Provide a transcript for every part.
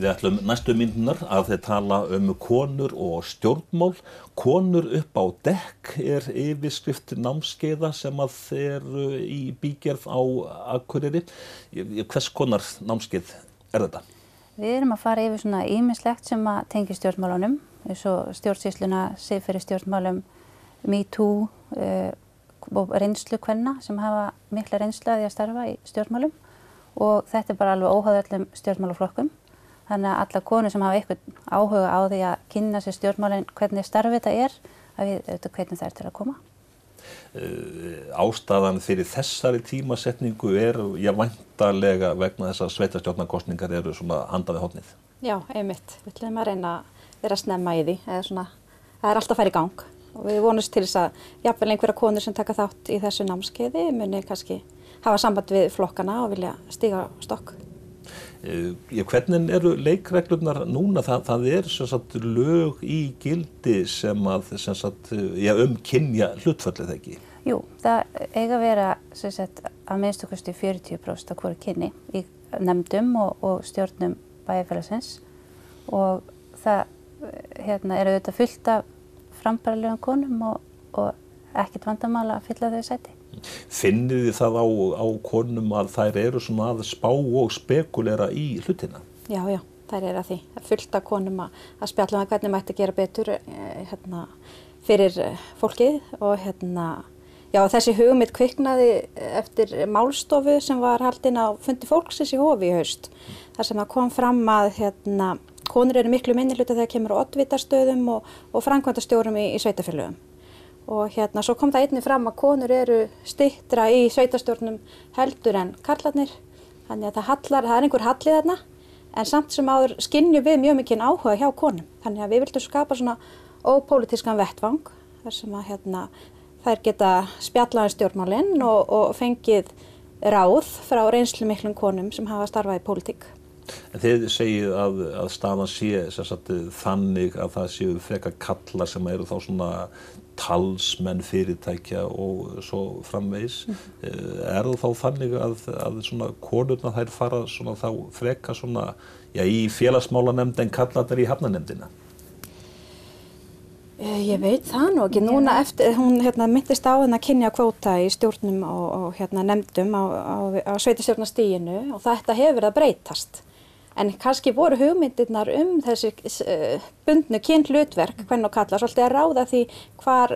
Við ætlum næstu mínúturnar að þeir tala konur og stjórnmál. Konur upp á dekk yfirskrift námskeiða sem að eru í bígerð á Akureyri. Hvers konar námskeið þetta? Við erum að fara yfir svona ýmislegt sem að tengja stjórnmálunum, eins og stjórnsýsluna, siðferði stjórnmálum, MeToo og reynslu kvenna sem hafa mikla reynslu að því að starfa í stjórnmálum. Og þetta bara alveg óháð öllum stjórnmálaflokkum. Þannig að allar konur sem hafa eitthvað áhuga á því að kynna sér stjórnmálin, hvernig starf þetta að við auðvitað hvernig það til að koma. Ástæðan fyrir þessari tímasetningu væntanlega vegna þess að sveitarstjórnarkosningar eru svona handað við hornið. Já, einmitt. Við ætlum að reyna að vera snemma í því. Það alltaf að fara í gang. Og við vonumst til þess að jafnvel einhverja konur sem taka þátt í þessu námskeiði muni kannski hafa samband við flokkana og vilja stíga stokk. Hvernig eru leikreglurnar núna? Það sem sagt lög í gildi sem kynja hlutfallið ekki? Jú, það eiga að vera sem sagt að minnstu kosti 40% af hvoru kynni í nefndum og stjórnum bæjarfélagsins og það eru auðvitað fullt af frambærilegum konum og ekkert vandamál að fylla þau sæti. Finnið þið það á konum að þær eru svona að spá og spekulera í hlutina? Já, þær eru að því. Það er fullt af konum að spjalla hvernig mætti gera betur fyrir fólkið og þessi hugmynd kviknaði eftir málstofu sem var haldin á fundi fólksins í Hofi í haust. Þar sem það kom fram að konur eru miklu minnihluta þegar kemur á oddvitastöðum og framkvæmdastjórum í sveitarfélögum. Og svo kom það einnig fram að konur eru styttra í sveitarstjórnum heldur en karlarnir. Þannig að það er einhver halli þarna, en samt sem áður skynjum við mjög mikinn áhuga hjá konum. Þannig að við vildum skapa svona ópólitískan vettvang, þar sem að þær geta spjallað stjórnmálin og fengið ráð frá reynslumiklum konum sem hafa starfað í pólitík. En þið segið að staðan sé þannig að það séu frekar kallar sem eru þá svona talsmenn fyrirtækja og svo framvegis. Er það þá þannig að svona konurnar þær fara svona þá frekar svona í félagsmálanefnd en kallarnir í hafnarnefndina? Ég veit það nú ekki. Núna eftir, hún myndist á að kynja kvóta í stjórnum og nefndum á sveitarstjórnarstiginu og þetta hefur verið að breytast. En kannski voru hugmyndirnar þessi bundnu kynhlutverk, hvernig og kalla, svolítið að ráða því hvar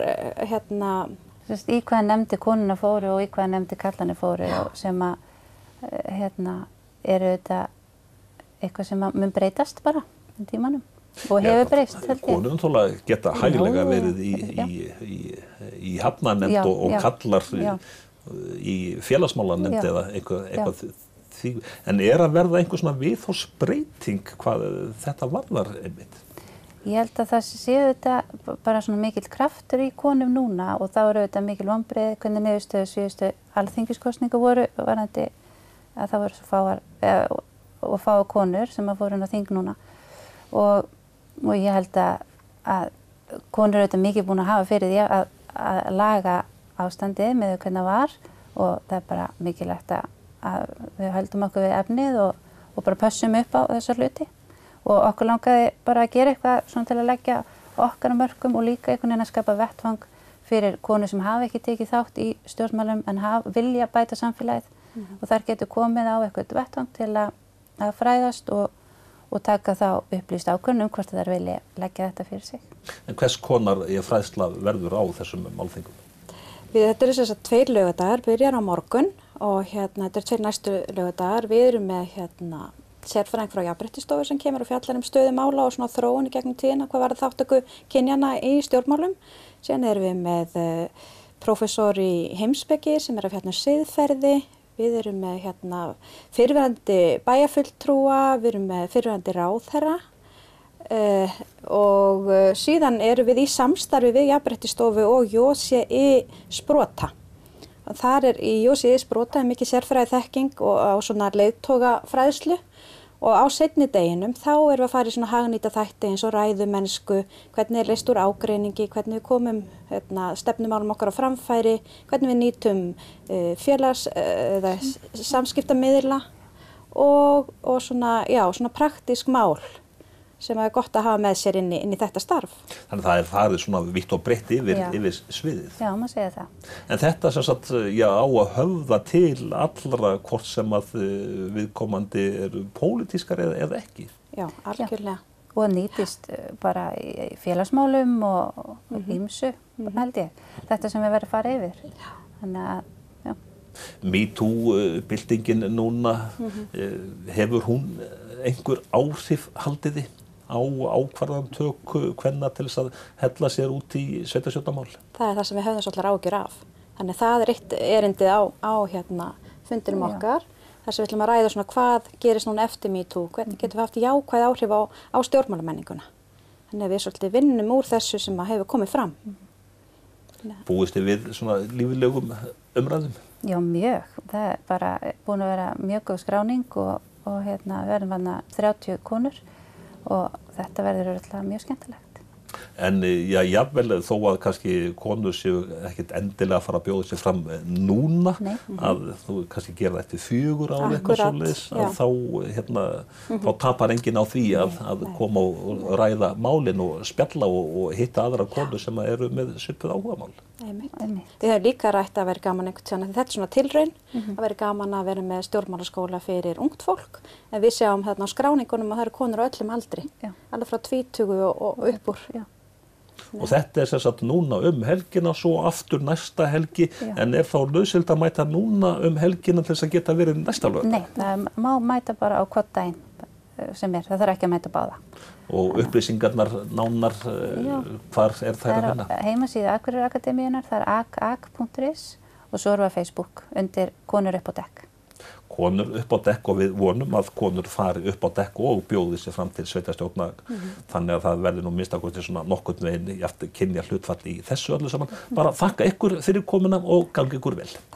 í hvaða nefndi konuna fóru og í hvaða nefndi kallarnir fóru sem eru þetta eitthvað sem mun breytast bara í tímanum og hefur breyst. Konur náttúrulega geta hæglega verið í hafnarnefnd og kallar í félagsmálanefnd eða eitthvað því. En að verða einhver svona viðhorfsbreyting hvað þetta varðar einmitt? Ég held að það sé þetta bara svona mikill kraftur í konum núna og þá eru þetta mikil vonbrigði hvernig niðurstöður síðustu alþingiskosningar voru varðandi að það voru svo fáar konur sem að fóru inn á þing núna og ég held að konur eru þetta mikið búin að hafa fyrir því að laga ástandið með hvernig það var og það er bara mikilvægt að við höldum okkur við efnið og bara pössum upp á þessar hluti og okkur langaði bara að gera eitthvað svona til að leggja okkar á mörkum og líka einhvern veginn að skapa vettvang fyrir konur sem hafa ekki tekið þátt í stjórnmálum en vilja bæta samfélagið og þar getur komið á eitthvað vettvang til að fræðast og taka þá upplýst ákvörðun hvort þær vilja leggja þetta fyrir sig. En hvers konar fræðsla verður á þessum málþingum? Þetta eru þess að 2 laugardagar, byrjar á morgun og þetta eru 2 næstu laugardagar. Við erum með sérfræðing frá Jafnréttisstofu sem kemur og fjallar stöðu mála og svona þróun í gegnum tíðina, hvað varðar þátttöku kynjanna í stjórnmálum. Síðan erum við með prófessor í heimspeki sem að fjalla siðferði. Við erum með fyrrverandi bæjarfulltrúa, við erum með fyrrverandi ráðherra. Og síðan erum við í samstarfi við Jafnréttisstofu og JCI Sprota. Þar í JCI Sprota mikið sérfræði þekking og á svona leiðtogafræðslu og á seinni deginum þá erum við að fara í svona hagnýta þætti eins og ræðumennsku, hvernig leyst úr ágreiningi, hvernig við komum stefnumálum okkar á framfæri, hvernig við nýtum samskiptamiðla og svona, já, svona praktísk mál sem er gott að hafa með sér inn í þetta starf. Þannig að það er farið svona vitt og breytt yfir sviðið. Já, maður segja það. En þetta sem sagt, já, á að höfða til allra hvort sem að viðkomandi eru pólitískar eða ekki. Já, algjörlega. Já. Og nýtist bara í félagsmálum og ýmsu, held ég. Þetta sem við verðum að fara yfir. Þannig að, já. MeToo-byltingin núna, hefur hún einhver áhrif haldiði á ákvarðantöku kvenna til þess að hella sér út í sveitarstjórnarmál? Það er það sem við höfum svolítið áhyggjur af. Þannig það er eitt erindið á fundinum okkar. Þar sem við ætlum að ræða svona hvað gerist núna eftir MeToo, hvernig getum við haft jákvæð áhrif á stjórnmálamenninguna. Þannig að við svolítið vinnum úr þessu sem hefur komið fram. Búist þið við svona líflegum umræðum? Já, mjög. Það er bara búin að vera mjög góð skráning og verðum þarna 30 konur og þetta verður örugglega mjög skemmtilegt. En já, jafnvel þó að kannski konur séu ekkert endilega að fara að bjóða sér fram núna, að þú kannski gera þetta eftir 4 ár eitthvað svoleiðis, að þá tapar enginn á því að koma og ræða málin og spjalla og hitta aðra konur sem eru með svipuð áhugamál. Við höfum líka rætt að vera gaman einhvern tímann, þetta er svona tilraun, að vera gaman að vera með stjórnmálaskóla fyrir ungt fólk, en við sjáum þarna á skráningunum að það eru konur á öllum aldri, alveg frá 20 og upp úr. Og þetta er sem sagt núna helgina, svo aftur næsta helgi, en er þá nauðsynlegt að mæta núna helgina til þess að geta verið næsta laugardag? Nei, það má mæta bara á hvern daginn sem er, það þarf ekki að mæta báða. Og upplýsingarnar nánar, hvar er þær að finna? Það er heimasíða Akureyrarakadeemíunnar, það er ak.is og svo erum við á Facebook undir Konur upp á dekk. Konur upp á dekk og við vonum að konur fari upp á dekk og bjóði sér fram til sveitarstjórna, þannig að það verður nú minnstakosti svona nokkurn veginn jafnt kynja hlutfall í þessu öllu saman. Bara þakka ykkur fyrir komuna og gangi ykkur vel. Takk.